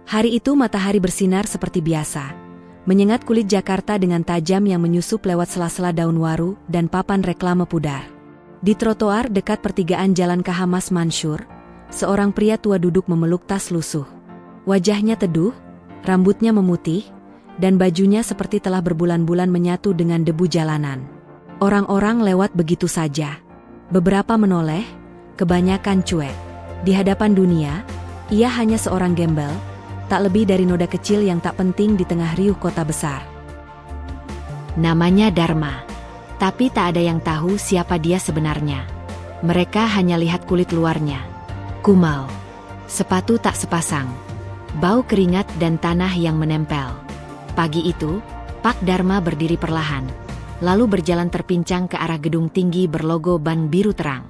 Hari itu matahari bersinar seperti biasa, menyengat kulit Jakarta dengan tajam yang menyusup lewat sela-sela daun waru dan papan reklame pudar. Di trotoar dekat pertigaan Jalan KH Mas Mansur, seorang pria tua duduk memeluk tas lusuh. Wajahnya teduh, rambutnya memutih, dan bajunya seperti telah berbulan-bulan menyatu dengan debu jalanan. Orang-orang lewat begitu saja. Beberapa menoleh, kebanyakan cuek. Di hadapan dunia, ia hanya seorang gembel, tak lebih dari noda kecil yang tak penting di tengah riuh kota besar. Namanya Dharma, tapi tak ada yang tahu siapa dia sebenarnya. Mereka hanya lihat kulit luarnya. Kumal, sepatu tak sepasang, bau keringat dan tanah yang menempel. Pagi itu, Pak Dharma berdiri perlahan, lalu berjalan terpincang ke arah gedung tinggi berlogo ban biru terang.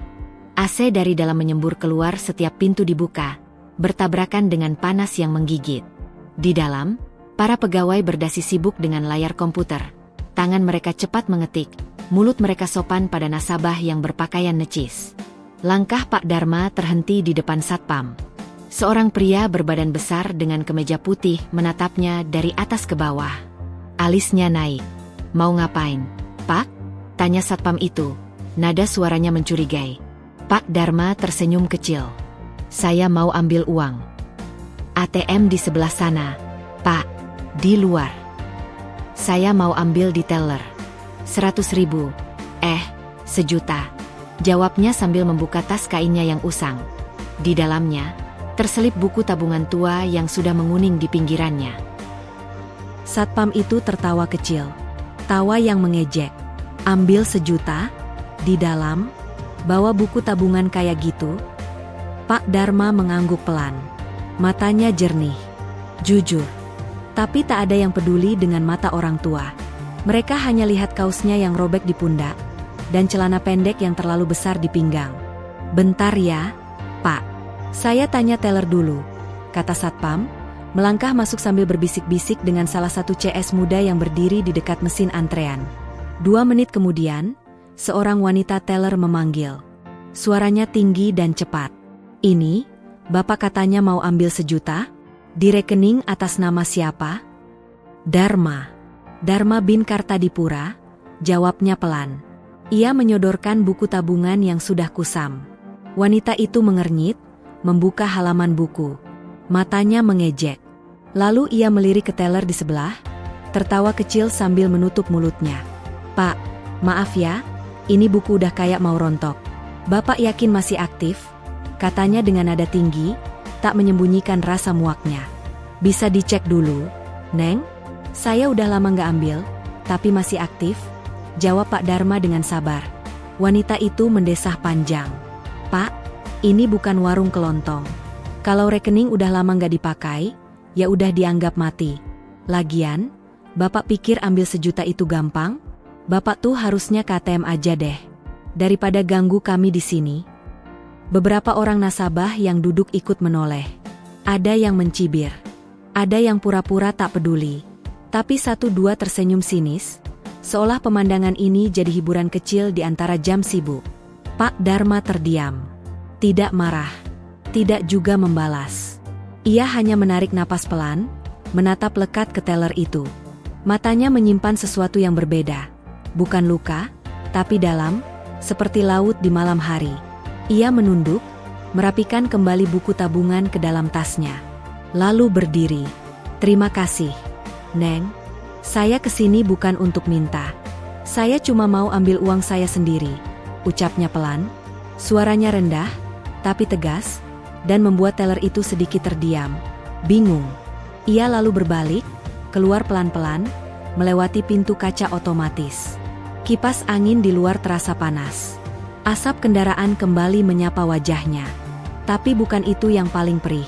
AC dari dalam menyembur keluar setiap pintu dibuka, bertabrakan dengan panas yang menggigit. Di dalam, para pegawai berdasi sibuk dengan layar komputer. Tangan mereka cepat mengetik, mulut mereka sopan pada nasabah yang berpakaian necis. Langkah Pak Dharma terhenti di depan satpam. Seorang pria berbadan besar dengan kemeja putih menatapnya dari atas ke bawah. Alisnya naik. "Mau ngapain, Pak?" tanya satpam itu. Nada suaranya mencurigai. Pak Dharma tersenyum kecil. "Saya mau ambil uang." "ATM di sebelah sana, Pak, di luar." "Saya mau ambil di teller." 100.000. Sejuta. Jawabnya sambil membuka tas kainnya yang usang. Di dalamnya, terselip buku tabungan tua yang sudah menguning di pinggirannya. Satpam itu tertawa kecil. Tawa yang mengejek. "Ambil 1 juta? Di dalam? Bawa buku tabungan kayak gitu?" Pak Dharma mengangguk pelan. Matanya jernih. Jujur. Tapi tak ada yang peduli dengan mata orang tua. Mereka hanya lihat kaosnya yang robek di pundak, dan celana pendek yang terlalu besar di pinggang. "Bentar ya, Pak. Saya tanya teller dulu," kata satpam, melangkah masuk sambil berbisik-bisik dengan salah satu CS muda yang berdiri di dekat mesin antrean. 2 menit kemudian, seorang wanita teller memanggil. Suaranya tinggi dan cepat. "Ini, Bapak katanya mau ambil 1 juta? Di rekening atas nama siapa?" "Dharma. Dharma bin Kartadipura," jawabnya pelan. Ia menyodorkan buku tabungan yang sudah kusam. Wanita itu mengernyit, membuka halaman buku. Matanya mengejek. Lalu ia melirik ke teller di sebelah, tertawa kecil sambil menutup mulutnya. "Pak, maaf ya, ini buku udah kayak mau rontok. Bapak yakin masih aktif?" katanya dengan nada tinggi, tak menyembunyikan rasa muaknya. "Bisa dicek dulu, Neng. Saya udah lama nggak ambil, tapi masih aktif," jawab Pak Dharma dengan sabar. Wanita itu mendesah panjang. "Pak, ini bukan warung kelontong. Kalau rekening udah lama nggak dipakai, ya udah dianggap mati. Lagian, Bapak pikir ambil 1 juta itu gampang? Bapak tuh harusnya ke ATM aja deh, daripada ganggu kami di sini." Beberapa orang nasabah yang duduk ikut menoleh. Ada yang mencibir. Ada yang pura-pura tak peduli. Tapi 1-2 tersenyum sinis, seolah pemandangan ini jadi hiburan kecil di antara jam sibuk. Pak Dharma terdiam. Tidak marah. Tidak juga membalas. Ia hanya menarik napas pelan, menatap lekat ke teller itu. Matanya menyimpan sesuatu yang berbeda. Bukan luka, tapi dalam, seperti laut di malam hari. Ia menunduk, merapikan kembali buku tabungan ke dalam tasnya. Lalu berdiri. "Terima kasih, Neng. Saya kesini bukan untuk minta. Saya cuma mau ambil uang saya sendiri," ucapnya pelan. Suaranya rendah, tapi tegas, dan membuat teller itu sedikit terdiam. Bingung. Ia lalu berbalik, keluar pelan-pelan, melewati pintu kaca otomatis. Kipas angin di luar terasa panas. Asap kendaraan kembali menyapa wajahnya. Tapi bukan itu yang paling perih.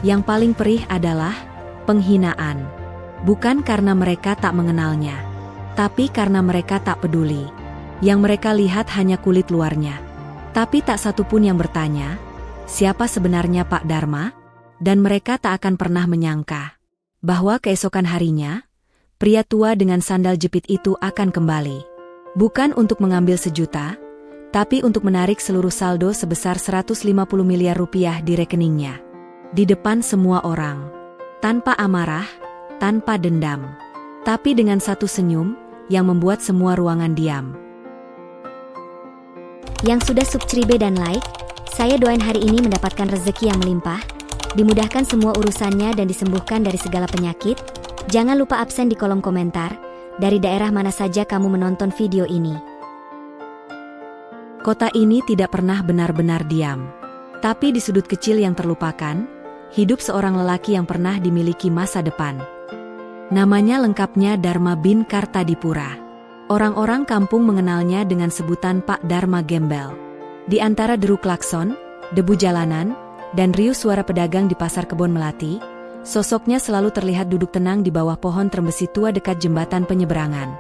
Yang paling perih adalah penghinaan. Bukan karena mereka tak mengenalnya, tapi karena mereka tak peduli. Yang mereka lihat hanya kulit luarnya. Tapi tak satu pun yang bertanya, siapa sebenarnya Pak Dharma? Dan mereka tak akan pernah menyangka bahwa keesokan harinya, pria tua dengan sandal jepit itu akan kembali. Bukan untuk mengambil 1 juta, tapi untuk menarik seluruh saldo sebesar 150 miliar rupiah di rekeningnya. Di depan semua orang. Tanpa amarah, tanpa dendam. Tapi dengan satu senyum, yang membuat semua ruangan diam. Yang sudah subscribe dan like, saya doain hari ini mendapatkan rezeki yang melimpah, dimudahkan semua urusannya dan disembuhkan dari segala penyakit. Jangan lupa absen di kolom komentar, dari daerah mana saja kamu menonton video ini. Kota ini tidak pernah benar-benar diam. Tapi di sudut kecil yang terlupakan, hidup seorang lelaki yang pernah dimiliki masa depan. Namanya lengkapnya Dharma bin Kartadipura. Orang-orang kampung mengenalnya dengan sebutan Pak Dharma Gembel. Di antara deru klakson, debu jalanan, dan riuh suara pedagang di pasar kebun melati, sosoknya selalu terlihat duduk tenang di bawah pohon trembesi tua dekat jembatan penyeberangan.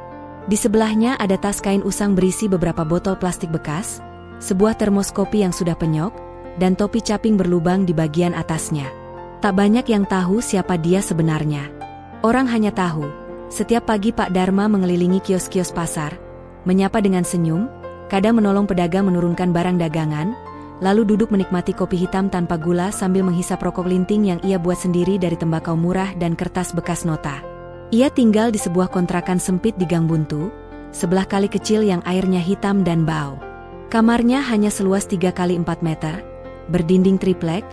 Di sebelahnya ada tas kain usang berisi beberapa botol plastik bekas, sebuah termos kopi yang sudah penyok, dan topi caping berlubang di bagian atasnya. Tak banyak yang tahu siapa dia sebenarnya. Orang hanya tahu, setiap pagi Pak Dharma mengelilingi kios-kios pasar, menyapa dengan senyum, kadang menolong pedagang menurunkan barang dagangan, lalu duduk menikmati kopi hitam tanpa gula sambil menghisap rokok linting yang ia buat sendiri dari tembakau murah dan kertas bekas nota. Ia tinggal di sebuah kontrakan sempit di Gang Buntu, sebelah kali kecil yang airnya hitam dan bau. Kamarnya hanya seluas 3 kali 4 meter, berdinding triplek,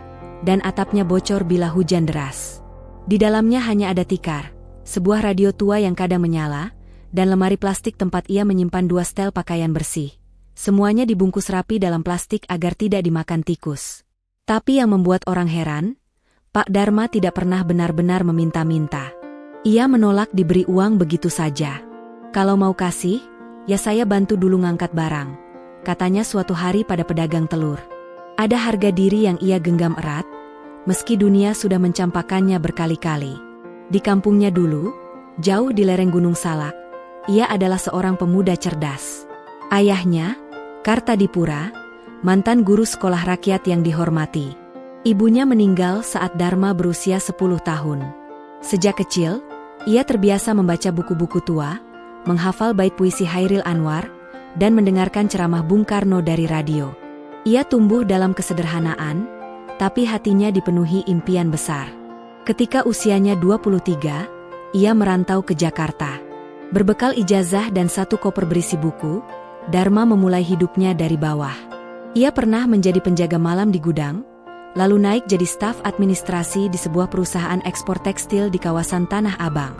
dan atapnya bocor bila hujan deras. Di dalamnya hanya ada tikar, sebuah radio tua yang kadang menyala, dan lemari plastik tempat ia menyimpan 2 setel pakaian bersih. Semuanya dibungkus rapi dalam plastik agar tidak dimakan tikus. Tapi yang membuat orang heran, Pak Dharma tidak pernah benar-benar meminta-minta. Ia menolak diberi uang begitu saja. Kalau mau kasih, ya saya bantu dulu ngangkat barang, katanya suatu hari pada pedagang telur. Ada harga diri yang ia genggam erat, meski dunia sudah mencampakkannya berkali-kali. Di kampungnya dulu, jauh di lereng Gunung Salak, ia adalah seorang pemuda cerdas. Ayahnya, Kartadipura, mantan guru sekolah rakyat yang dihormati. Ibunya meninggal saat Dharma berusia 10 tahun. Sejak kecil, ia terbiasa membaca buku-buku tua, menghafal bait puisi Hairil Anwar, dan mendengarkan ceramah Bung Karno dari radio. Ia tumbuh dalam kesederhanaan, tapi hatinya dipenuhi impian besar. Ketika usianya 23, ia merantau ke Jakarta. Berbekal ijazah dan 1 koper berisi buku, Dharma memulai hidupnya dari bawah. Ia pernah menjadi penjaga malam di gudang, lalu naik jadi staf administrasi di sebuah perusahaan ekspor tekstil di kawasan Tanah Abang.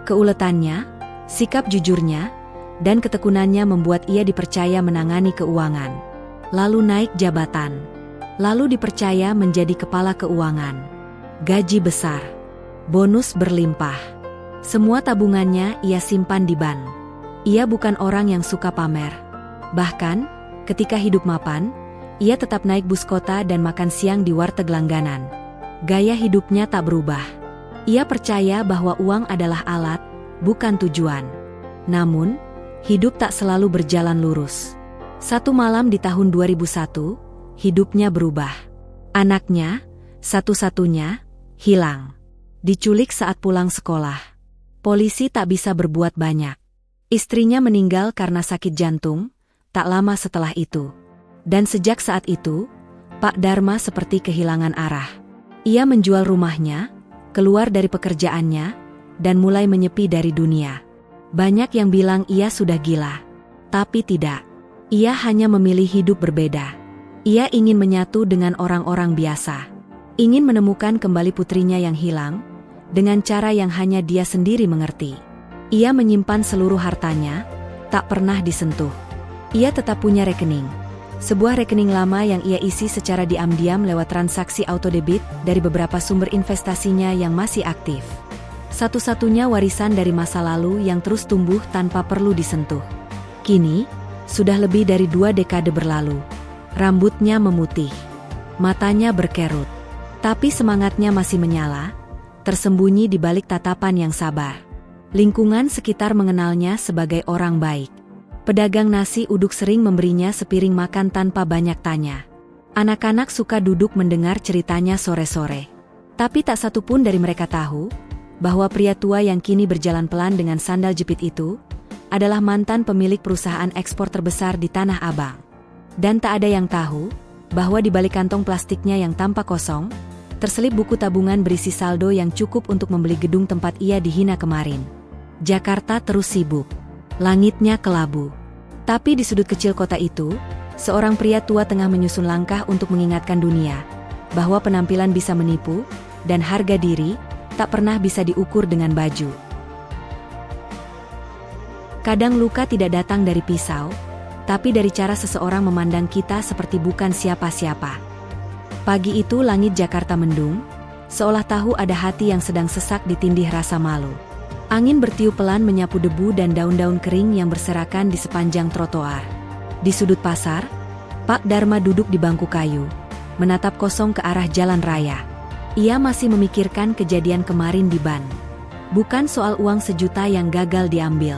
Keuletannya, sikap jujurnya, dan ketekunannya membuat ia dipercaya menangani keuangan. Lalu naik jabatan. Lalu dipercaya menjadi kepala keuangan. Gaji besar. Bonus berlimpah. Semua tabungannya ia simpan di bank. Ia bukan orang yang suka pamer. Bahkan, ketika hidup mapan, ia tetap naik bus kota dan makan siang di warteg langganan. Gaya hidupnya tak berubah. Ia percaya bahwa uang adalah alat, bukan tujuan. Namun, hidup tak selalu berjalan lurus. Satu malam di tahun 2001, hidupnya berubah. Anaknya, satu-satunya, hilang. Diculik saat pulang sekolah. Polisi tak bisa berbuat banyak. Istrinya meninggal karena sakit jantung, tak lama setelah itu. Dan sejak saat itu, Pak Dharma seperti kehilangan arah. Ia menjual rumahnya, keluar dari pekerjaannya, dan mulai menyepi dari dunia. Banyak yang bilang ia sudah gila. Tapi tidak. Ia hanya memilih hidup berbeda. Ia ingin menyatu dengan orang-orang biasa. Ingin menemukan kembali putrinya yang hilang, dengan cara yang hanya dia sendiri mengerti. Ia menyimpan seluruh hartanya, tak pernah disentuh. Ia tetap punya rekening. Sebuah rekening lama yang ia isi secara diam-diam lewat transaksi autodebit dari beberapa sumber investasinya yang masih aktif. Satu-satunya warisan dari masa lalu yang terus tumbuh tanpa perlu disentuh. Kini, sudah lebih dari 2 dekade berlalu. Rambutnya memutih. Matanya berkerut. Tapi semangatnya masih menyala, tersembunyi di balik tatapan yang sabar. Lingkungan sekitar mengenalnya sebagai orang baik. Pedagang nasi uduk sering memberinya sepiring makan tanpa banyak tanya. Anak-anak suka duduk mendengar ceritanya sore-sore. Tapi tak satu pun dari mereka tahu bahwa pria tua yang kini berjalan pelan dengan sandal jepit itu adalah mantan pemilik perusahaan ekspor terbesar di Tanah Abang. Dan tak ada yang tahu bahwa di balik kantong plastiknya yang tampak kosong, Terselip buku tabungan berisi saldo yang cukup untuk membeli gedung tempat ia dihina kemarin. Jakarta terus sibuk. Langitnya kelabu. Tapi di sudut kecil kota itu, seorang pria tua tengah menyusun langkah untuk mengingatkan dunia bahwa penampilan bisa menipu, dan harga diri tak pernah bisa diukur dengan baju. Kadang luka tidak datang dari pisau, tapi dari cara seseorang memandang kita seperti bukan siapa-siapa. Pagi itu langit Jakarta mendung, seolah tahu ada hati yang sedang sesak ditindih rasa malu. Angin bertiup pelan menyapu debu dan daun-daun kering yang berserakan di sepanjang trotoar. Di sudut pasar, Pak Dharma duduk di bangku kayu, menatap kosong ke arah jalan raya. Ia masih memikirkan kejadian kemarin di ban. Bukan soal uang 1 juta yang gagal diambil,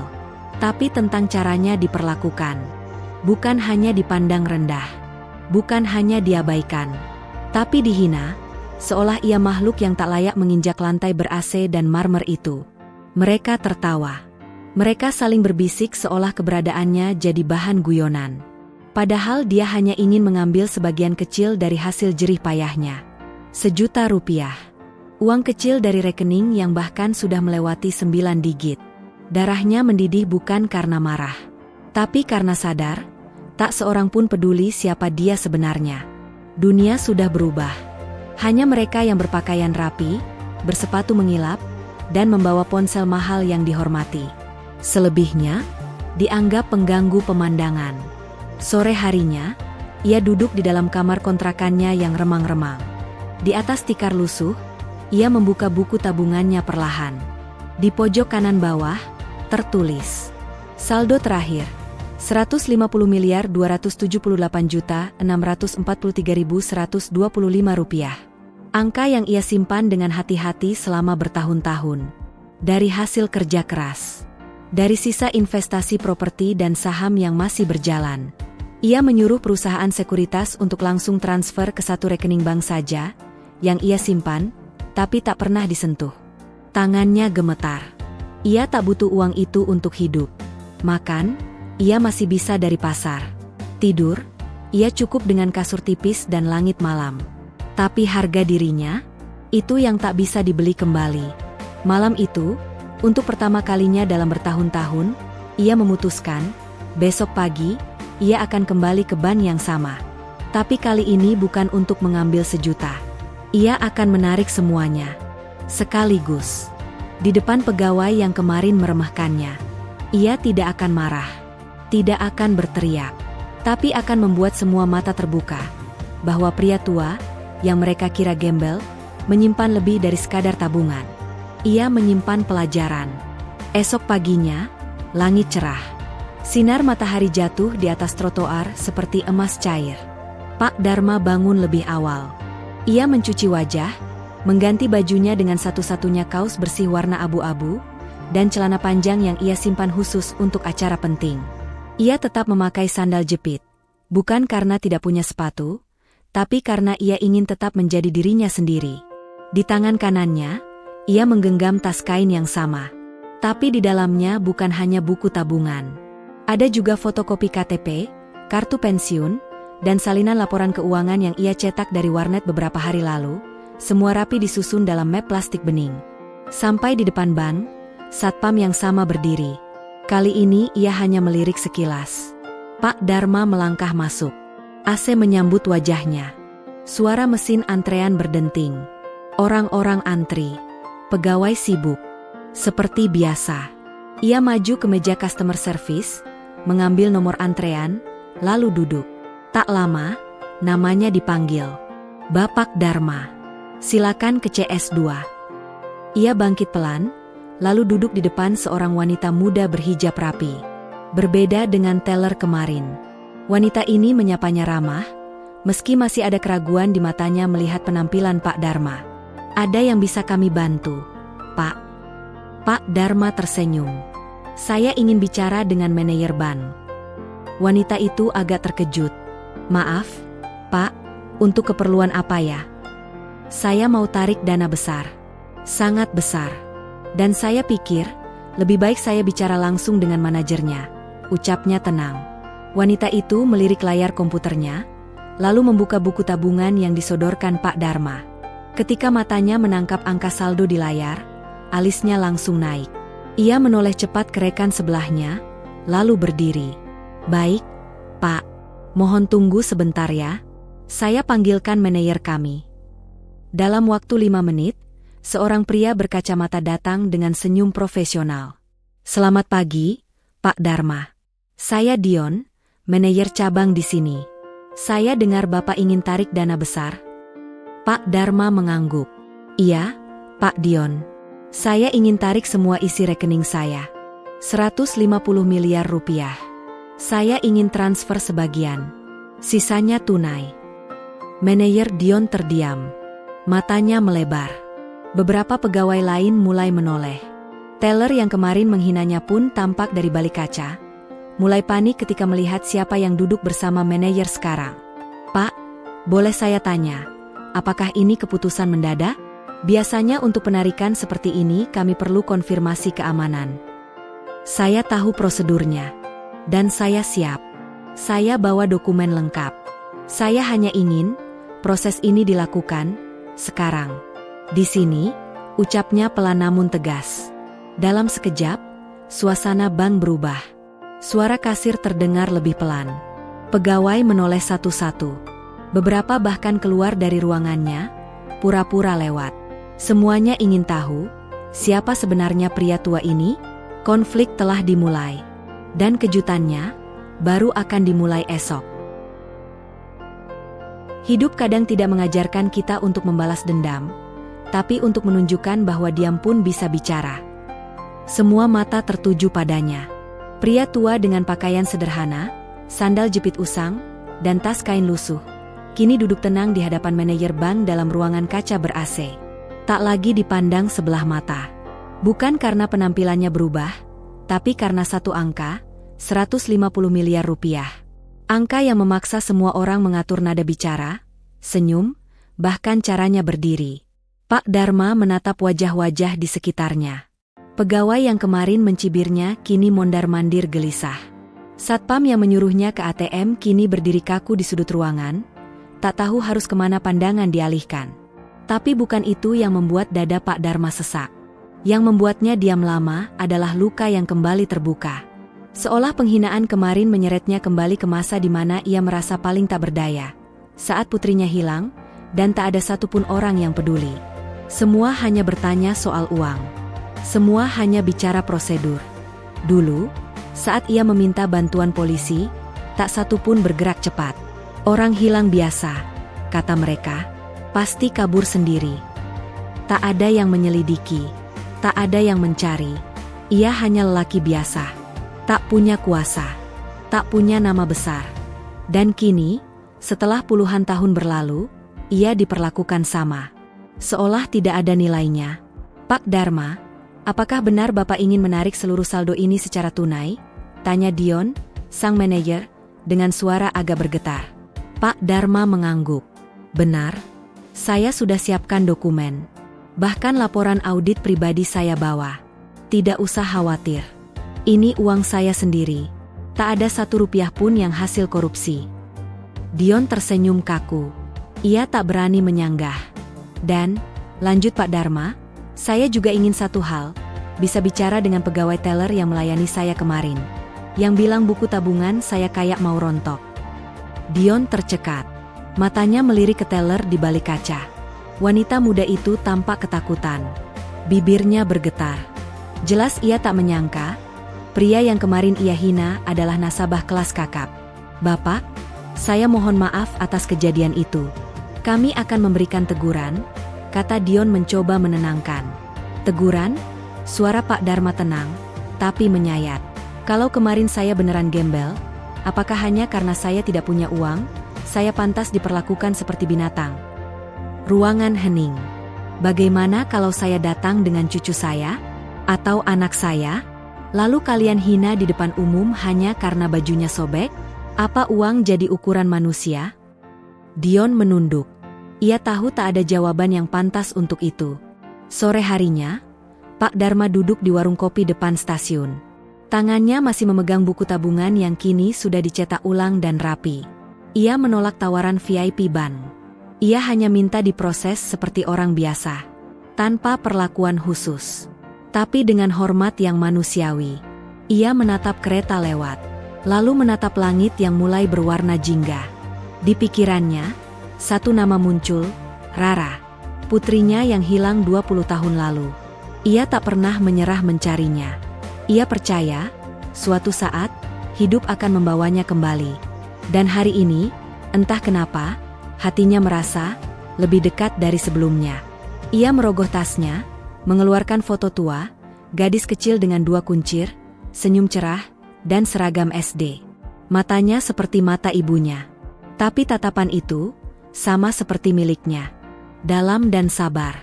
tapi tentang caranya diperlakukan. Bukan hanya dipandang rendah, bukan hanya diabaikan, tapi dihina, seolah ia makhluk yang tak layak menginjak lantai ber-AC dan marmer itu. Mereka tertawa. Mereka saling berbisik seolah keberadaannya jadi bahan guyonan. Padahal dia hanya ingin mengambil sebagian kecil dari hasil jerih payahnya. 1 juta rupiah. Uang kecil dari rekening yang bahkan sudah melewati 9 digit. Darahnya mendidih bukan karena marah, tapi karena sadar, tak seorang pun peduli siapa dia sebenarnya. Dunia sudah berubah. Hanya mereka yang berpakaian rapi, bersepatu mengilap, dan membawa ponsel mahal yang dihormati. Selebihnya, dianggap pengganggu pemandangan. Sore harinya, ia duduk di dalam kamar kontrakannya yang remang-remang. Di atas tikar lusuh, ia membuka buku tabungannya perlahan. Di pojok kanan bawah, tertulis, saldo terakhir, 150.278.643.125 rupiah. Angka yang ia simpan dengan hati-hati selama bertahun-tahun. Dari hasil kerja keras. Dari sisa investasi properti dan saham yang masih berjalan. Ia menyuruh perusahaan sekuritas untuk langsung transfer ke satu rekening bank saja, yang ia simpan, tapi tak pernah disentuh. Tangannya gemetar. Ia tak butuh uang itu untuk hidup. Makan, ia masih bisa dari pasar. Tidur, ia cukup dengan kasur tipis dan langit malam. Tapi harga dirinya, itu yang tak bisa dibeli kembali. Malam itu, untuk pertama kalinya dalam bertahun-tahun, ia memutuskan, besok pagi, ia akan kembali ke ban yang sama. Tapi kali ini bukan untuk mengambil 1 juta. Ia akan menarik semuanya. Sekaligus. Di depan pegawai yang kemarin meremehkannya. Ia tidak akan marah. Tidak akan berteriak. Tapi akan membuat semua mata terbuka. Bahwa pria tua, yang mereka kira gembel, menyimpan lebih dari sekadar tabungan. Ia menyimpan pelajaran. Esok paginya, langit cerah. Sinar matahari jatuh di atas trotoar seperti emas cair. Pak Dharma bangun lebih awal. Ia mencuci wajah, mengganti bajunya dengan satu-satunya kaos bersih warna abu-abu, dan celana panjang yang ia simpan khusus untuk acara penting. Ia tetap memakai sandal jepit. Bukan karena tidak punya sepatu, tapi karena ia ingin tetap menjadi dirinya sendiri. Di tangan kanannya, ia menggenggam tas kain yang sama. Tapi di dalamnya bukan hanya buku tabungan. Ada juga fotokopi KTP, kartu pensiun, dan salinan laporan keuangan yang ia cetak dari warnet beberapa hari lalu, semua rapi disusun dalam map plastik bening. Sampai di depan bank, satpam yang sama berdiri. Kali ini ia hanya melirik sekilas. Pak Dharma melangkah masuk. AC menyambut wajahnya. Suara mesin antrean berdenting. Orang-orang antri. Pegawai sibuk. Seperti biasa. Ia maju ke meja customer service, mengambil nomor antrean, lalu duduk. Tak lama, namanya dipanggil. Bapak Dharma. Silakan ke CS2. Ia bangkit pelan, lalu duduk di depan seorang wanita muda berhijab rapi. Berbeda dengan teller kemarin. Wanita ini menyapanya ramah, meski masih ada keraguan di matanya melihat penampilan Pak Dharma. Ada yang bisa kami bantu, Pak? Pak Dharma tersenyum. Saya ingin bicara dengan manajer bank. Wanita itu agak terkejut. Maaf, Pak, untuk keperluan apa ya? Saya mau tarik dana besar. Sangat besar. Dan saya pikir, lebih baik saya bicara langsung dengan manajernya. Ucapnya tenang. Wanita itu melirik layar komputernya, lalu membuka buku tabungan yang disodorkan Pak Dharma. Ketika matanya menangkap angka saldo di layar, alisnya langsung naik. Ia menoleh cepat ke rekan sebelahnya, lalu berdiri. "Baik, Pak. Mohon tunggu sebentar ya. Saya panggilkan manajer kami." Dalam waktu 5 menit, seorang pria berkacamata datang dengan senyum profesional. "Selamat pagi, Pak Dharma. Saya Dion, manajer cabang di sini. Saya dengar Bapak ingin tarik dana besar." Pak Dharma mengangguk. "Iya, Pak Dion. Saya ingin tarik semua isi rekening saya. 150 miliar rupiah. Saya ingin transfer sebagian. Sisanya tunai." Manajer Dion terdiam. Matanya melebar. Beberapa pegawai lain mulai menoleh. Teller yang kemarin menghinanya pun tampak dari balik kaca. Mulai panik ketika melihat siapa yang duduk bersama manajer sekarang. "Pak, boleh saya tanya, apakah ini keputusan mendadak? Biasanya untuk penarikan seperti ini kami perlu konfirmasi keamanan." "Saya tahu prosedurnya. Dan saya siap. Saya bawa dokumen lengkap. Saya hanya ingin proses ini dilakukan sekarang. Di sini," ucapnya pelan namun tegas. Dalam sekejap, suasana bank berubah. Suara kasir terdengar lebih pelan. Pegawai menoleh satu-satu. Beberapa bahkan keluar dari ruangannya, pura-pura lewat. Semuanya ingin tahu, siapa sebenarnya pria tua ini? Konflik telah dimulai. Dan kejutannya, baru akan dimulai esok. Hidup kadang tidak mengajarkan kita untuk membalas dendam, tapi untuk menunjukkan bahwa diam pun bisa bicara. Semua mata tertuju padanya. Pria tua dengan pakaian sederhana, sandal jepit usang, dan tas kain lusuh, kini duduk tenang di hadapan manajer bank dalam ruangan kaca ber-AC. Tak lagi dipandang sebelah mata. Bukan karena penampilannya berubah, tapi karena satu angka, 150 miliar rupiah. Angka yang memaksa semua orang mengatur nada bicara, senyum, bahkan caranya berdiri. Pak Dharma menatap wajah-wajah di sekitarnya. Pegawai yang kemarin mencibirnya kini mondar-mandir gelisah. Satpam yang menyuruhnya ke ATM kini berdiri kaku di sudut ruangan, tak tahu harus kemana pandangan dialihkan. Tapi bukan itu yang membuat dada Pak Dharma sesak. Yang membuatnya diam lama adalah luka yang kembali terbuka. Seolah penghinaan kemarin menyeretnya kembali ke masa di mana ia merasa paling tak berdaya. Saat putrinya hilang, dan tak ada satupun orang yang peduli. Semua hanya bertanya soal uang. Semua hanya bicara prosedur. Dulu, saat ia meminta bantuan polisi, tak satu pun bergerak cepat. "Orang hilang biasa," kata mereka, "pasti kabur sendiri." Tak ada yang menyelidiki, tak ada yang mencari. Ia hanya lelaki biasa, tak punya kuasa, tak punya nama besar. Dan kini, setelah puluhan tahun berlalu, ia diperlakukan sama. Seolah tidak ada nilainya. "Pak Dharma, apakah benar Bapak ingin menarik seluruh saldo ini secara tunai?" tanya Dion, sang manajer, dengan suara agak bergetar. Pak Dharma mengangguk. "Benar, saya sudah siapkan dokumen. Bahkan laporan audit pribadi saya bawa. Tidak usah khawatir. Ini uang saya sendiri. Tak ada 1 rupiah pun yang hasil korupsi." Dion tersenyum kaku. Ia tak berani menyanggah. "Dan, lanjut Pak Dharma, saya juga ingin satu hal, bisa bicara dengan pegawai teller yang melayani saya kemarin. Yang bilang buku tabungan saya kayak mau rontok." Dion tercekat. Matanya melirik ke teller di balik kaca. Wanita muda itu tampak ketakutan. Bibirnya bergetar. Jelas ia tak menyangka, pria yang kemarin ia hina adalah nasabah kelas kakap. "Bapak, saya mohon maaf atas kejadian itu. Kami akan memberikan teguran," kata Dion mencoba menenangkan. "Teguran?" Suara Pak Dharma tenang, tapi menyayat. "Kalau kemarin saya beneran gembel, apakah hanya karena saya tidak punya uang, saya pantas diperlakukan seperti binatang?" Ruangan hening. "Bagaimana kalau saya datang dengan cucu saya? Atau anak saya? Lalu kalian hina di depan umum hanya karena bajunya sobek? Apa uang jadi ukuran manusia?" Dion menunduk. Ia tahu tak ada jawaban yang pantas untuk itu. Sore harinya, Pak Dharma duduk di warung kopi depan stasiun. Tangannya masih memegang buku tabungan yang kini sudah dicetak ulang dan rapi. Ia menolak tawaran VIP ban. Ia hanya minta diproses seperti orang biasa, tanpa perlakuan khusus. Tapi dengan hormat yang manusiawi. Ia menatap kereta lewat, lalu menatap langit yang mulai berwarna jingga. Di pikirannya, satu nama muncul, Rara. Putrinya yang hilang 20 tahun lalu. Ia tak pernah menyerah mencarinya. Ia percaya, suatu saat, hidup akan membawanya kembali. Dan hari ini, entah kenapa, hatinya merasa lebih dekat dari sebelumnya. Ia merogoh tasnya, mengeluarkan foto tua, gadis kecil dengan 2 kuncir, senyum cerah, dan seragam SD. Matanya seperti mata ibunya. Tapi tatapan itu, sama seperti miliknya. Dalam dan sabar.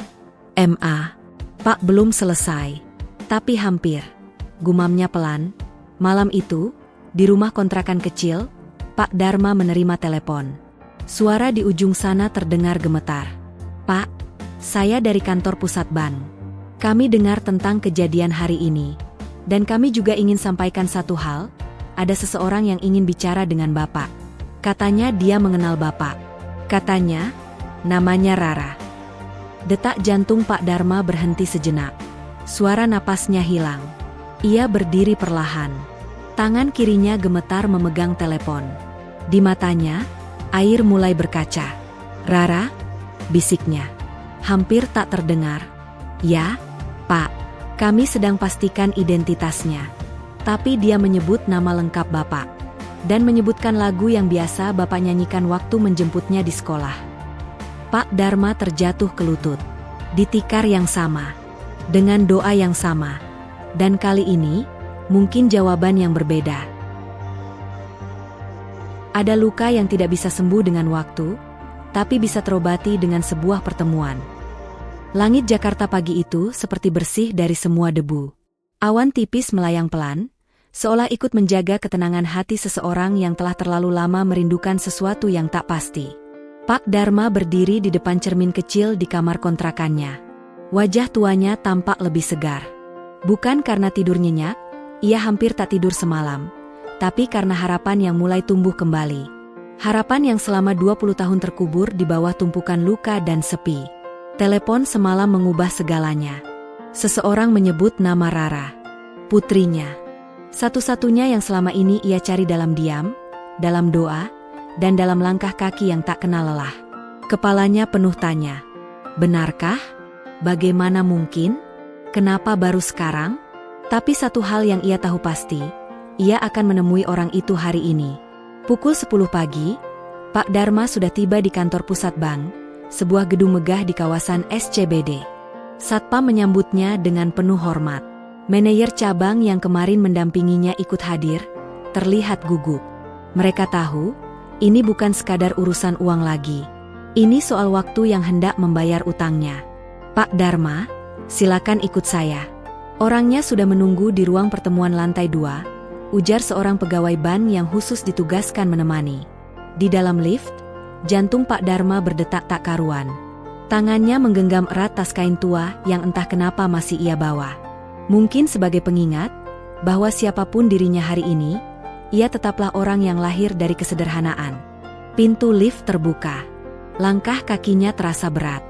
"Ma, Pak belum selesai." "Tapi hampir," gumamnya pelan. Malam itu, di rumah kontrakan kecil, Pak Dharma menerima telepon. Suara di ujung sana terdengar gemetar. "Pak, saya dari kantor pusat bank. Kami dengar tentang kejadian hari ini. Dan kami juga ingin sampaikan satu hal, ada seseorang yang ingin bicara dengan Bapak. Katanya dia mengenal Bapak. Katanya, namanya Rara." Detak jantung Pak Dharma berhenti sejenak. Suara napasnya hilang. Ia berdiri perlahan. Tangan kirinya gemetar memegang telepon. Di matanya, air mulai berkaca. "Rara?" bisiknya. Hampir tak terdengar. "Ya, Pak. Kami sedang pastikan identitasnya. Tapi dia menyebut nama lengkap Bapak. Dan menyebutkan lagu yang biasa Bapak nyanyikan waktu menjemputnya di sekolah." Pak Dharma terjatuh ke lutut. Di tikar yang sama. Dengan doa yang sama. Dan kali ini, mungkin jawaban yang berbeda. Ada luka yang tidak bisa sembuh dengan waktu, tapi bisa terobati dengan sebuah pertemuan. Langit Jakarta pagi itu seperti bersih dari semua debu. Awan tipis melayang pelan, seolah ikut menjaga ketenangan hati seseorang yang telah terlalu lama merindukan sesuatu yang tak pasti. Pak Dharma berdiri di depan cermin kecil di kamar kontrakannya. Wajah tuanya tampak lebih segar. Bukan karena tidur nyenyak, ia hampir tak tidur semalam, tapi karena harapan yang mulai tumbuh kembali. Harapan yang selama 20 tahun terkubur di bawah tumpukan luka dan sepi. Telepon semalam mengubah segalanya. Seseorang menyebut nama Rara. Putrinya. Satu-satunya yang selama ini ia cari dalam diam, dalam doa, dan dalam langkah kaki yang tak kenal lelah. Kepalanya penuh tanya. Benarkah? Bagaimana mungkin? Kenapa baru sekarang? Tapi satu hal yang ia tahu pasti, ia akan menemui orang itu hari ini. Pukul 10 pagi, Pak Dharma sudah tiba di kantor pusat bank, sebuah gedung megah di kawasan SCBD. Satpam menyambutnya dengan penuh hormat. Manajer cabang yang kemarin mendampinginya ikut hadir, terlihat gugup. Mereka tahu, ini bukan sekadar urusan uang lagi. Ini soal waktu yang hendak membayar utangnya. "Pak Dharma, silakan ikut saya." "Orangnya sudah menunggu di ruang pertemuan lantai 2, ujar seorang pegawai bank yang khusus ditugaskan menemani. Di dalam lift, jantung Pak Dharma berdetak tak karuan. Tangannya menggenggam erat tas kain tua yang entah kenapa masih ia bawa. Mungkin sebagai pengingat, bahwa siapapun dirinya hari ini, ia tetaplah orang yang lahir dari kesederhanaan. Pintu lift terbuka. Langkah kakinya terasa berat.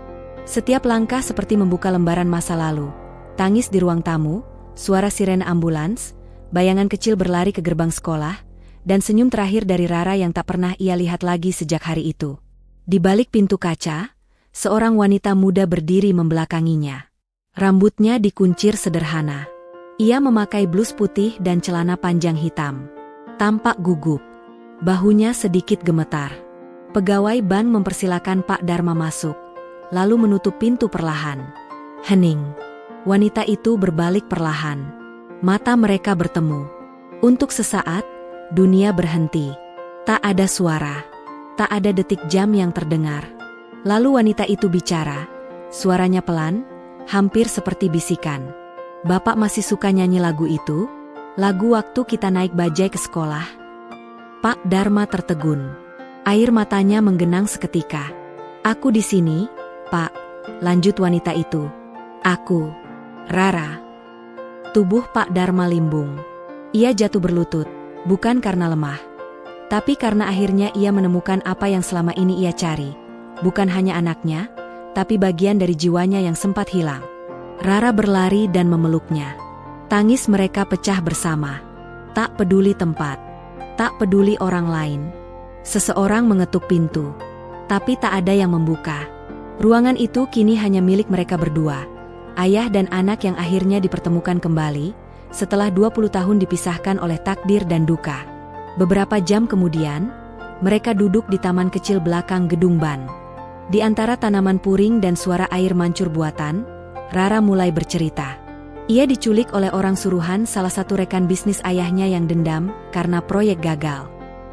Setiap langkah seperti membuka lembaran masa lalu. Tangis di ruang tamu, suara sirene ambulans, bayangan kecil berlari ke gerbang sekolah, dan senyum terakhir dari Rara yang tak pernah ia lihat lagi sejak hari itu. Di balik pintu kaca, seorang wanita muda berdiri membelakanginya. Rambutnya dikuncir sederhana. Ia memakai blus putih dan celana panjang hitam. Tampak gugup. Bahunya sedikit gemetar. Pegawai bank mempersilakan Pak Dharma masuk, lalu menutup pintu perlahan. Hening. Wanita itu berbalik perlahan. Mata mereka bertemu. Untuk sesaat, dunia berhenti. Tak ada suara. Tak ada detik jam yang terdengar. Lalu wanita itu bicara. Suaranya pelan, hampir seperti bisikan. "Bapak masih suka nyanyi lagu itu? Lagu waktu kita naik bajai ke sekolah?" Pak Dharma tertegun. Air matanya menggenang seketika. "Aku di sini, Pak," lanjut wanita itu. "Aku, Rara." Tubuh Pak Dharma limbung. Ia jatuh berlutut, bukan karena lemah, tapi karena akhirnya ia menemukan apa yang selama ini ia cari. bukan hanya anaknya, tapi bagian dari jiwanya yang sempat hilang. Rara berlari dan memeluknya. Tangis mereka pecah bersama. Tak peduli tempat, tak peduli orang lain. Seseorang mengetuk pintu, tapi tak ada yang membuka. Ruangan itu kini hanya milik mereka berdua, ayah dan anak yang akhirnya dipertemukan kembali, setelah 20 tahun dipisahkan oleh takdir dan duka. Beberapa jam kemudian, mereka duduk di taman kecil belakang gedung ban. Di antara tanaman puring dan suara air mancur buatan, Rara mulai bercerita. Ia diculik oleh orang suruhan salah satu rekan bisnis ayahnya yang dendam karena proyek gagal.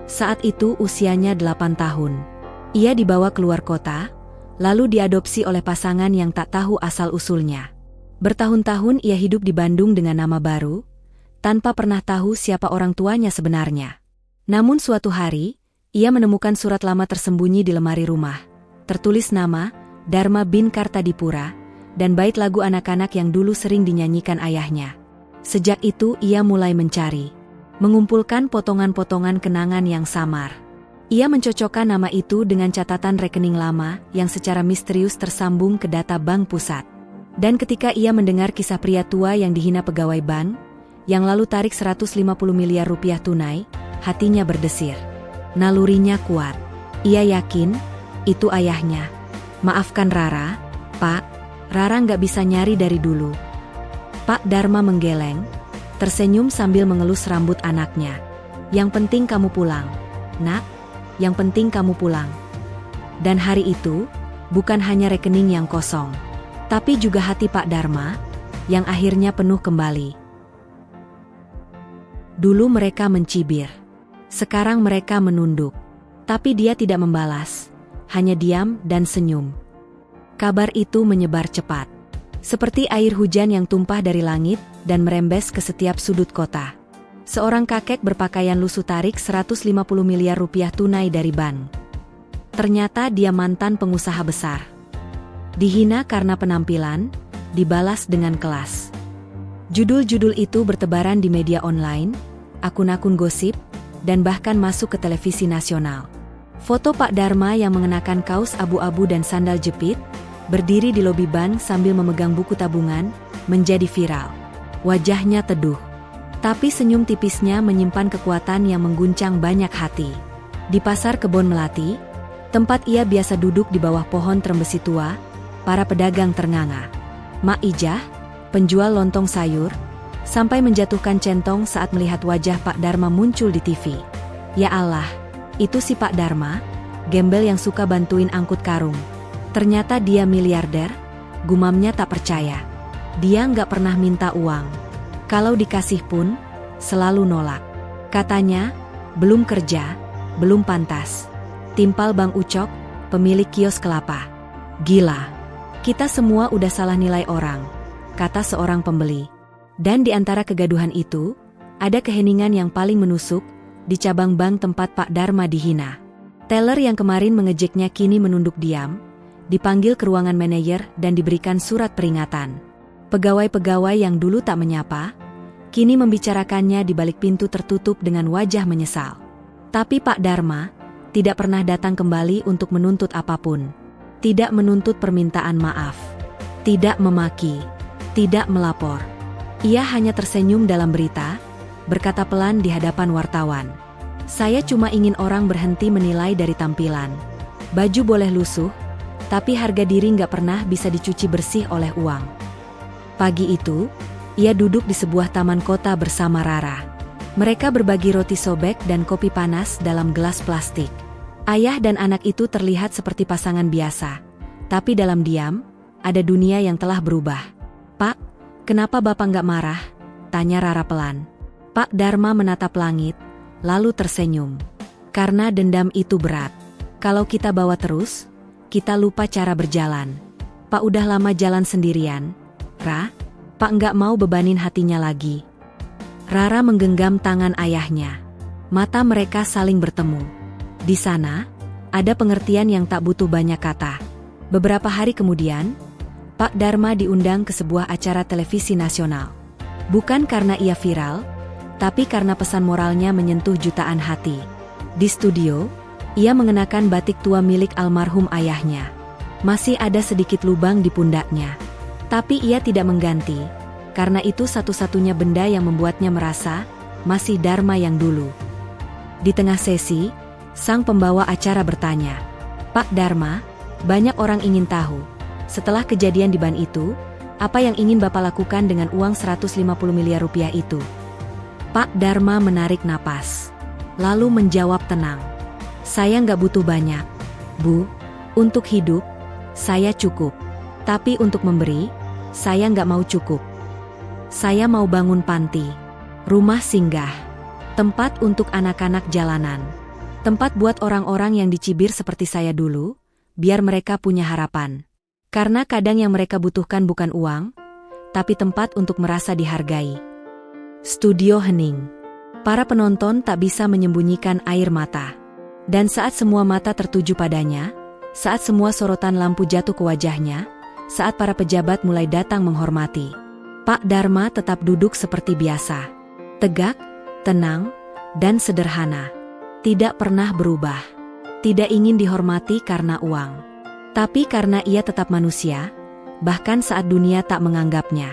Saat itu usianya 8 tahun. Ia dibawa keluar kota, lalu diadopsi oleh pasangan yang tak tahu asal-usulnya. Bertahun-tahun ia hidup di Bandung dengan nama baru, tanpa pernah tahu siapa orang tuanya sebenarnya. Namun suatu hari, ia menemukan surat lama tersembunyi di lemari rumah. Tertulis nama, Dharma bin Kartadipura, dan bait lagu anak-anak yang dulu sering dinyanyikan ayahnya. Sejak itu ia mulai mencari, mengumpulkan potongan-potongan kenangan yang samar. Ia mencocokkan nama itu dengan catatan rekening lama yang secara misterius tersambung ke data bank pusat. Dan ketika ia mendengar kisah pria tua yang dihina pegawai bank, yang lalu tarik 150 miliar rupiah tunai, hatinya berdesir. Nalurinya kuat. Ia yakin itu ayahnya. Maafkan Rara, Pak. Rara nggak bisa nyari dari dulu. Pak Dharma menggeleng, tersenyum sambil mengelus rambut anaknya. Yang penting kamu pulang, Nak. Yang penting kamu pulang. Dan hari itu, bukan hanya rekening yang kosong, tapi juga hati Pak Dharma, yang akhirnya penuh kembali. Dulu mereka mencibir. Sekarang mereka menunduk. Tapi dia tidak membalas, hanya diam dan senyum. Kabar itu menyebar cepat, seperti air hujan yang tumpah dari langit dan merembes ke setiap sudut kota. Seorang kakek berpakaian lusuh tarik 150 miliar rupiah tunai dari bank. Ternyata dia mantan pengusaha besar. Dihina karena penampilan, dibalas dengan kelas. Judul-judul itu bertebaran di media online, akun-akun gosip, dan bahkan masuk ke televisi nasional. Foto Pak Dharma yang mengenakan kaos abu-abu dan sandal jepit, berdiri di lobi bank sambil memegang buku tabungan, menjadi viral. Wajahnya teduh, tapi senyum tipisnya menyimpan kekuatan yang mengguncang banyak hati. Di pasar Kebon Melati, tempat ia biasa duduk di bawah pohon trembesi tua, para pedagang ternganga. Mak Ijah, penjual lontong sayur, sampai menjatuhkan centong saat melihat wajah Pak Dharma muncul di TV. Ya Allah, itu si Pak Dharma, gembel yang suka bantuin angkut karung. Ternyata dia miliarder, gumamnya tak percaya. Dia nggak pernah minta uang. Kalau dikasih pun, selalu nolak. Katanya, belum kerja, belum pantas. Timpal Bang Ucok, pemilik kios kelapa. Gila, kita semua udah salah nilai orang, kata seorang pembeli. Dan di antara kegaduhan itu, ada keheningan yang paling menusuk, di cabang bank tempat Pak Dharma dihina. Teller yang kemarin mengejeknya kini menunduk diam, dipanggil ke ruangan manajer dan diberikan surat peringatan. Pegawai-pegawai yang dulu tak menyapa, kini membicarakannya di balik pintu tertutup dengan wajah menyesal. Tapi Pak Dharma tidak pernah datang kembali untuk menuntut apapun. Tidak menuntut permintaan maaf. Tidak memaki. Tidak melapor. Ia hanya tersenyum dalam berita, berkata pelan di hadapan wartawan. Saya cuma ingin orang berhenti menilai dari tampilan. Baju boleh lusuh, tapi harga diri nggak pernah bisa dicuci bersih oleh uang. Pagi itu, ia duduk di sebuah taman kota bersama Rara. Mereka berbagi roti sobek dan kopi panas dalam gelas plastik. Ayah dan anak itu terlihat seperti pasangan biasa, tapi dalam diam, ada dunia yang telah berubah. Pak, kenapa Bapak nggak marah? Tanya Rara pelan. Pak Dharma menatap langit, lalu tersenyum. Karena dendam itu berat. Kalau kita bawa terus, kita lupa cara berjalan. Pak udah lama jalan sendirian. Ra, Pak nggak mau bebanin hatinya lagi. Rara menggenggam tangan ayahnya. Mata mereka saling bertemu. Di sana, ada pengertian yang tak butuh banyak kata. Beberapa hari kemudian, Pak Dharma diundang ke sebuah acara televisi nasional. Bukan karena ia viral, tapi karena pesan moralnya menyentuh jutaan hati. Di studio, Ia mengenakan batik tua milik almarhum ayahnya. Masih ada sedikit lubang di pundaknya. Tapi ia tidak mengganti, karena itu satu-satunya benda yang membuatnya merasa masih Dharma yang dulu. Di tengah sesi, sang pembawa acara bertanya, "Pak Dharma, banyak orang ingin tahu, setelah kejadian di ban itu, apa yang ingin Bapak lakukan dengan uang 150 miliar rupiah itu?" Pak Dharma menarik napas, lalu menjawab tenang, "Saya nggak butuh banyak, Bu. Untuk hidup, saya cukup. Tapi untuk memberi, saya nggak mau cukup. Saya mau bangun panti, rumah singgah, tempat untuk anak-anak jalanan. Tempat buat orang-orang yang dicibir seperti saya dulu, biar mereka punya harapan. Karena kadang yang mereka butuhkan bukan uang, tapi tempat untuk merasa dihargai." Studio hening. Para penonton tak bisa menyembunyikan air mata. Dan saat semua mata tertuju padanya, saat semua sorotan lampu jatuh ke wajahnya, saat para pejabat mulai datang menghormati, Pak Dharma tetap duduk seperti biasa. Tegak, tenang, dan sederhana. Tidak pernah berubah. Tidak ingin dihormati karena uang. Tapi karena ia tetap manusia, bahkan saat dunia tak menganggapnya.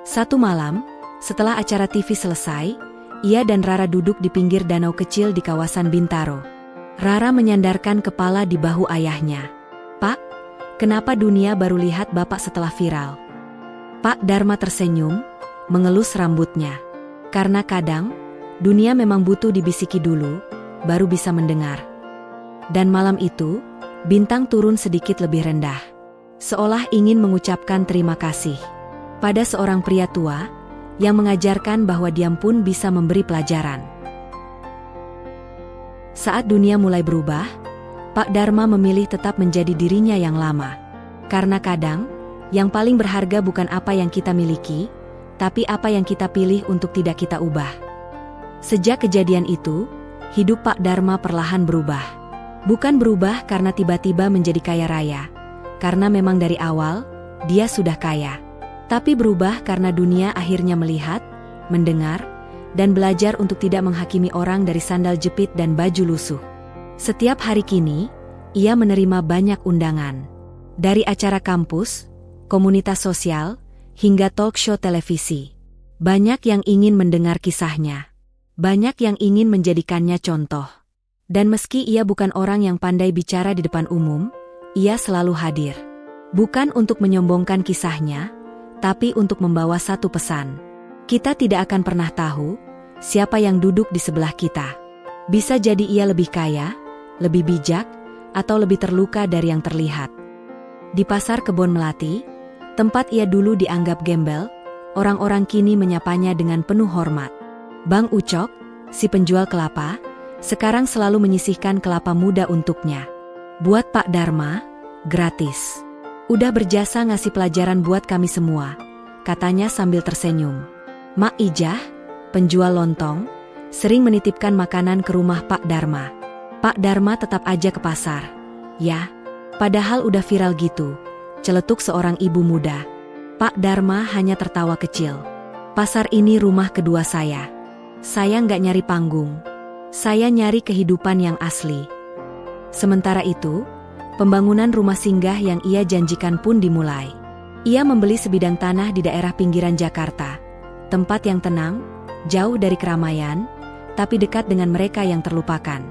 Satu malam, setelah acara TV selesai, ia dan Rara duduk di pinggir danau kecil di kawasan Bintaro. Rara menyandarkan kepala di bahu ayahnya. "Pak, kenapa dunia baru lihat Bapak setelah viral?" Pak Dharma tersenyum, mengelus rambutnya. "Karena kadang, dunia memang butuh dibisiki dulu, baru bisa mendengar." Dan malam itu, bintang turun sedikit lebih rendah. Seolah ingin mengucapkan terima kasih pada seorang pria tua, yang mengajarkan bahwa diam pun bisa memberi pelajaran. Saat dunia mulai berubah, Pak Dharma memilih tetap menjadi dirinya yang lama. Karena kadang, yang paling berharga bukan apa yang kita miliki, tapi apa yang kita pilih untuk tidak kita ubah. Sejak kejadian itu, hidup Pak Dharma perlahan berubah. Bukan berubah karena tiba-tiba menjadi kaya raya, karena memang dari awal, dia sudah kaya. Tapi berubah karena dunia akhirnya melihat, mendengar, dan belajar untuk tidak menghakimi orang dari sandal jepit dan baju lusuh. Setiap hari kini, ia menerima banyak undangan. Dari acara kampus, komunitas sosial, hingga talk show televisi. Banyak yang ingin mendengar kisahnya. Banyak yang ingin menjadikannya contoh. Dan meski ia bukan orang yang pandai bicara di depan umum, ia selalu hadir. Bukan untuk menyombongkan kisahnya, tapi untuk membawa satu pesan. Kita tidak akan pernah tahu siapa yang duduk di sebelah kita. Bisa jadi ia lebih kaya, lebih bijak, atau lebih terluka dari yang terlihat. Di pasar Kebon Melati, tempat ia dulu dianggap gembel, orang-orang kini menyapanya dengan penuh hormat. Bang Ucok, si penjual kelapa, sekarang selalu menyisihkan kelapa muda untuknya. Buat Pak Dharma, gratis. "Udah berjasa ngasih pelajaran buat kami semua," katanya sambil tersenyum. Mak Ijah, penjual lontong, sering menitipkan makanan ke rumah Pak Dharma. Pak Dharma tetap aja ke pasar. "Ya, padahal udah viral gitu," celetuk seorang ibu muda. Pak Dharma hanya tertawa kecil. "Pasar ini rumah kedua saya. Saya nggak nyari panggung. Saya nyari kehidupan yang asli." Sementara itu, pembangunan rumah singgah yang ia janjikan pun dimulai. Ia membeli sebidang tanah di daerah pinggiran Jakarta, tempat yang tenang, jauh dari keramaian, tapi dekat dengan mereka yang terlupakan.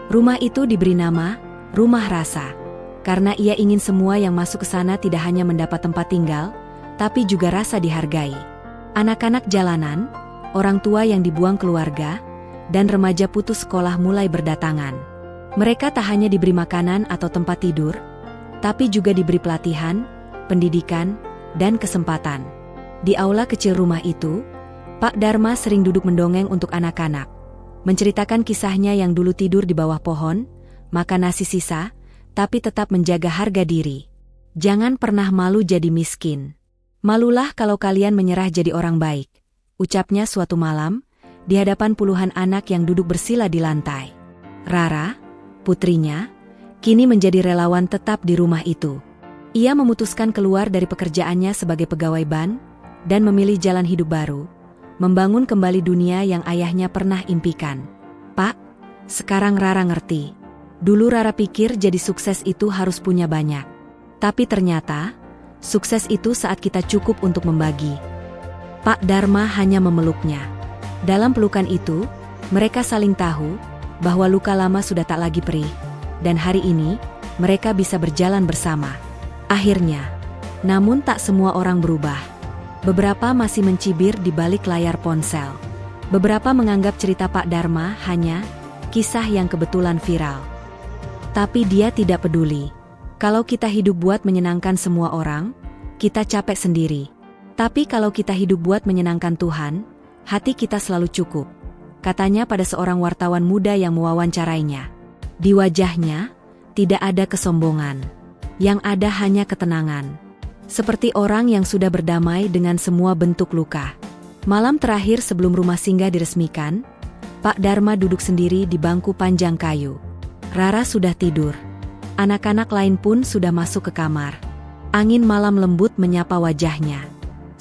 Rumah itu diberi nama Rumah Rasa, karena ia ingin semua yang masuk ke sana tidak hanya mendapat tempat tinggal, tapi juga rasa dihargai. Anak-anak jalanan, orang tua yang dibuang keluarga, dan remaja putus sekolah mulai berdatangan. Mereka tak hanya diberi makanan atau tempat tidur, tapi juga diberi pelatihan, pendidikan, dan kesempatan. Di aula kecil rumah itu, Pak Dharma sering duduk mendongeng untuk anak-anak, menceritakan kisahnya yang dulu tidur di bawah pohon, makan nasi sisa, tapi tetap menjaga harga diri. "Jangan pernah malu jadi miskin. Malulah kalau kalian menyerah jadi orang baik," ucapnya suatu malam, di hadapan puluhan anak yang duduk bersila di lantai. Rara, putrinya, kini menjadi relawan tetap di rumah itu. Ia memutuskan keluar dari pekerjaannya sebagai pegawai ban, dan memilih jalan hidup baru, membangun kembali dunia yang ayahnya pernah impikan. "Pak, sekarang Rara ngerti. Dulu Rara pikir jadi sukses itu harus punya banyak. Tapi ternyata, sukses itu saat kita cukup untuk membagi. Pak Dharma hanya memeluknya. Dalam pelukan itu, mereka saling tahu bahwa luka lama sudah tak lagi perih. Dan hari ini, mereka bisa berjalan bersama. Akhirnya, namun tak semua orang berubah. Beberapa masih mencibir di balik layar ponsel. Beberapa menganggap cerita Pak Dharma hanya kisah yang kebetulan viral. Tapi dia tidak peduli. Kalau kita hidup buat menyenangkan semua orang, kita capek sendiri. Tapi kalau kita hidup buat menyenangkan Tuhan, hati kita selalu cukup. Katanya pada seorang wartawan muda yang mewawancarainya. Di wajahnya, tidak ada kesombongan. Yang ada hanya ketenangan. Seperti orang yang sudah berdamai dengan semua bentuk luka. Malam terakhir sebelum rumah singgah diresmikan, Pak Dharma duduk sendiri di bangku panjang kayu. Rara sudah tidur. Anak-anak lain pun sudah masuk ke kamar. Angin malam lembut menyapa wajahnya.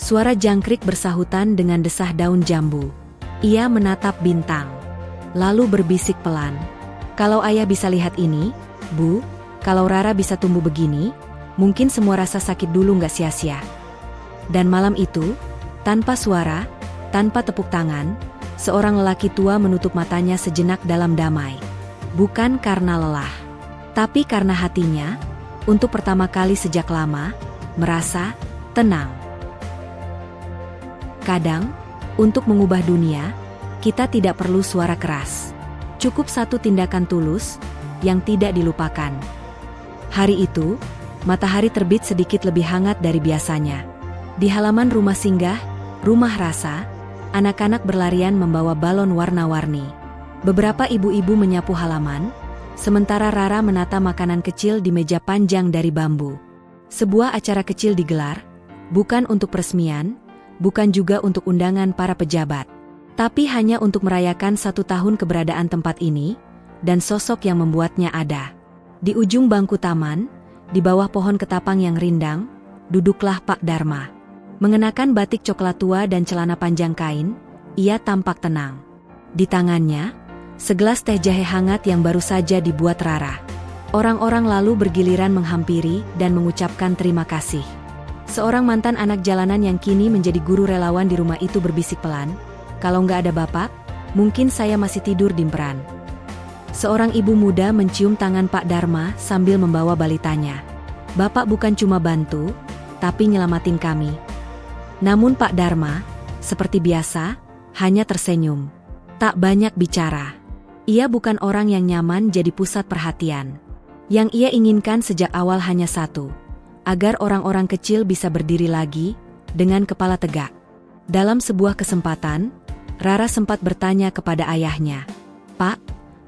Suara jangkrik bersahutan dengan desah daun jambu. Ia menatap bintang. Lalu berbisik pelan. Kalau ayah bisa lihat ini, Bu, kalau Rara bisa tumbuh begini, mungkin semua rasa sakit dulu nggak sia-sia. Dan malam itu, tanpa suara, tanpa tepuk tangan, seorang lelaki tua menutup matanya sejenak dalam damai. Bukan karena lelah, tapi karena hatinya, untuk pertama kali sejak lama, merasa tenang. Kadang, untuk mengubah dunia, kita tidak perlu suara keras. Cukup satu tindakan tulus, yang tidak dilupakan. Hari itu, matahari terbit sedikit lebih hangat dari biasanya. Di halaman rumah singgah, rumah Rasa, anak-anak berlarian membawa balon warna-warni. Beberapa ibu-ibu menyapu halaman, sementara Rara menata makanan kecil di meja panjang dari bambu. Sebuah acara kecil digelar, bukan untuk peresmian, bukan juga untuk undangan para pejabat, tapi hanya untuk merayakan 1 tahun keberadaan tempat ini, dan sosok yang membuatnya ada. Di ujung bangku taman, di bawah pohon ketapang yang rindang, duduklah Pak Dharma. Mengenakan batik coklat tua dan celana panjang kain, ia tampak tenang. Di tangannya, segelas teh jahe hangat yang baru saja dibuat Rara. Orang-orang lalu bergiliran menghampiri dan mengucapkan terima kasih. Seorang mantan anak jalanan yang kini menjadi guru relawan di rumah itu berbisik pelan, "Kalau nggak ada bapak, mungkin saya masih tidur di emperan." Seorang ibu muda mencium tangan Pak Dharma sambil membawa balitanya. "Bapak bukan cuma bantu, tapi nyelamatin kami." Namun Pak Dharma, seperti biasa, hanya tersenyum. Tak banyak bicara. Ia bukan orang yang nyaman jadi pusat perhatian. Yang ia inginkan sejak awal hanya satu, agar orang-orang kecil bisa berdiri lagi, dengan kepala tegak. Dalam sebuah kesempatan, Rara sempat bertanya kepada ayahnya, "Pak,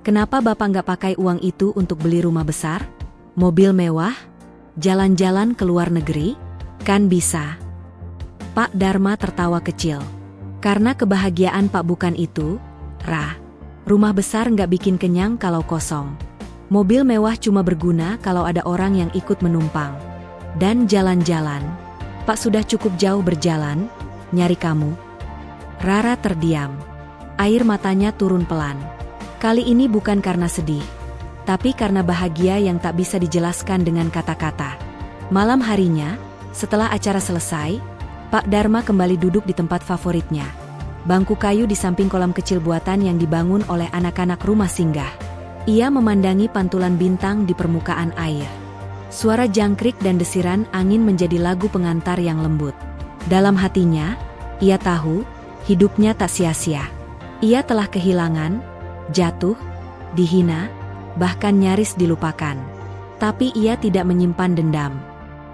kenapa Bapak nggak pakai uang itu untuk beli rumah besar? Mobil mewah? Jalan-jalan ke luar negeri? Kan bisa." Pak Dharma tertawa kecil. "Karena kebahagiaan Pak bukan itu, Ra. Rumah besar nggak bikin kenyang kalau kosong. Mobil mewah cuma berguna kalau ada orang yang ikut menumpang. Dan jalan-jalan. Pak sudah cukup jauh berjalan, nyari kamu." Rara terdiam. Air matanya turun pelan. Kali ini bukan karena sedih, tapi karena bahagia yang tak bisa dijelaskan dengan kata-kata. Malam harinya, setelah acara selesai, Pak Dharma kembali duduk di tempat favoritnya. Bangku kayu di samping kolam kecil buatan yang dibangun oleh anak-anak rumah singgah. Ia memandangi pantulan bintang di permukaan air. Suara jangkrik dan desiran angin menjadi lagu pengantar yang lembut. Dalam hatinya, ia tahu, hidupnya tak sia-sia. Ia telah kehilangan, jatuh, dihina, bahkan nyaris dilupakan. Tapi ia tidak menyimpan dendam.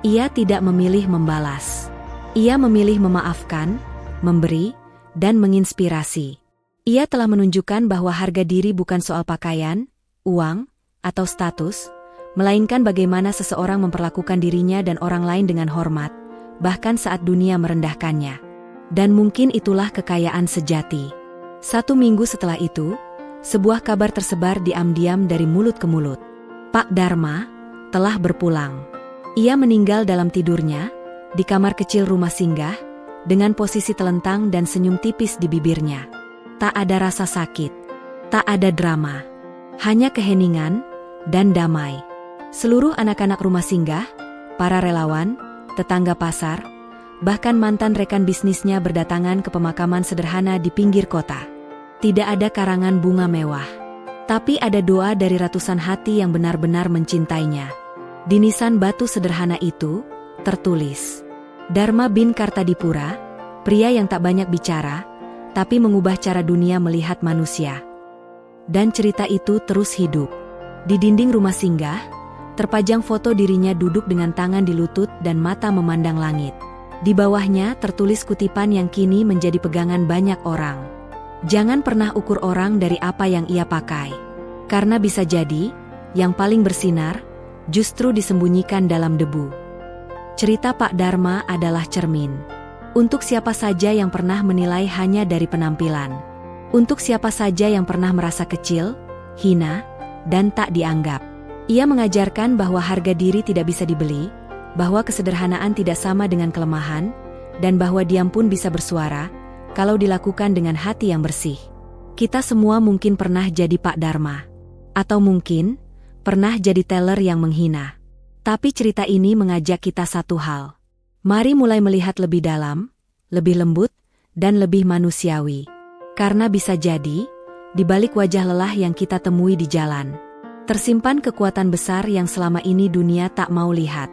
Ia tidak memilih membalas. Ia memilih memaafkan, memberi, dan menginspirasi. Ia telah menunjukkan bahwa harga diri bukan soal pakaian, uang, atau status, melainkan bagaimana seseorang memperlakukan dirinya dan orang lain dengan hormat, bahkan saat dunia merendahkannya. Dan mungkin itulah kekayaan sejati. 1 minggu setelah itu, sebuah kabar tersebar diam-diam dari mulut ke mulut. Pak Dharma telah berpulang. Ia meninggal dalam tidurnya, di kamar kecil rumah singgah, dengan posisi telentang dan senyum tipis di bibirnya. Tak ada rasa sakit, tak ada drama, hanya keheningan, dan damai. Seluruh anak-anak rumah singgah, para relawan, tetangga pasar, bahkan mantan rekan bisnisnya berdatangan ke pemakaman sederhana di pinggir kota. Tidak ada karangan bunga mewah, tapi ada doa dari ratusan hati yang benar-benar mencintainya. Di nisan batu sederhana itu, tertulis, Dharma bin Kartadipura, pria yang tak banyak bicara, tapi mengubah cara dunia melihat manusia. Dan cerita itu terus hidup. Di dinding rumah singgah, terpajang foto dirinya duduk dengan tangan di lutut dan mata memandang langit. Di bawahnya tertulis kutipan yang kini menjadi pegangan banyak orang. Jangan pernah ukur orang dari apa yang ia pakai. Karena bisa jadi, yang paling bersinar, justru disembunyikan dalam debu. Cerita Pak Dharma adalah cermin. Untuk siapa saja yang pernah menilai hanya dari penampilan. Untuk siapa saja yang pernah merasa kecil, hina, dan tak dianggap. Ia mengajarkan bahwa harga diri tidak bisa dibeli, bahwa kesederhanaan tidak sama dengan kelemahan, dan bahwa diam pun bisa bersuara, kalau dilakukan dengan hati yang bersih. Kita semua mungkin pernah jadi Pak Dharma. Atau mungkin, pernah jadi teller yang menghina. Tapi cerita ini mengajak kita satu hal. Mari mulai melihat lebih dalam, lebih lembut, dan lebih manusiawi. Karena bisa jadi, di balik wajah lelah yang kita temui di jalan, tersimpan kekuatan besar yang selama ini dunia tak mau lihat.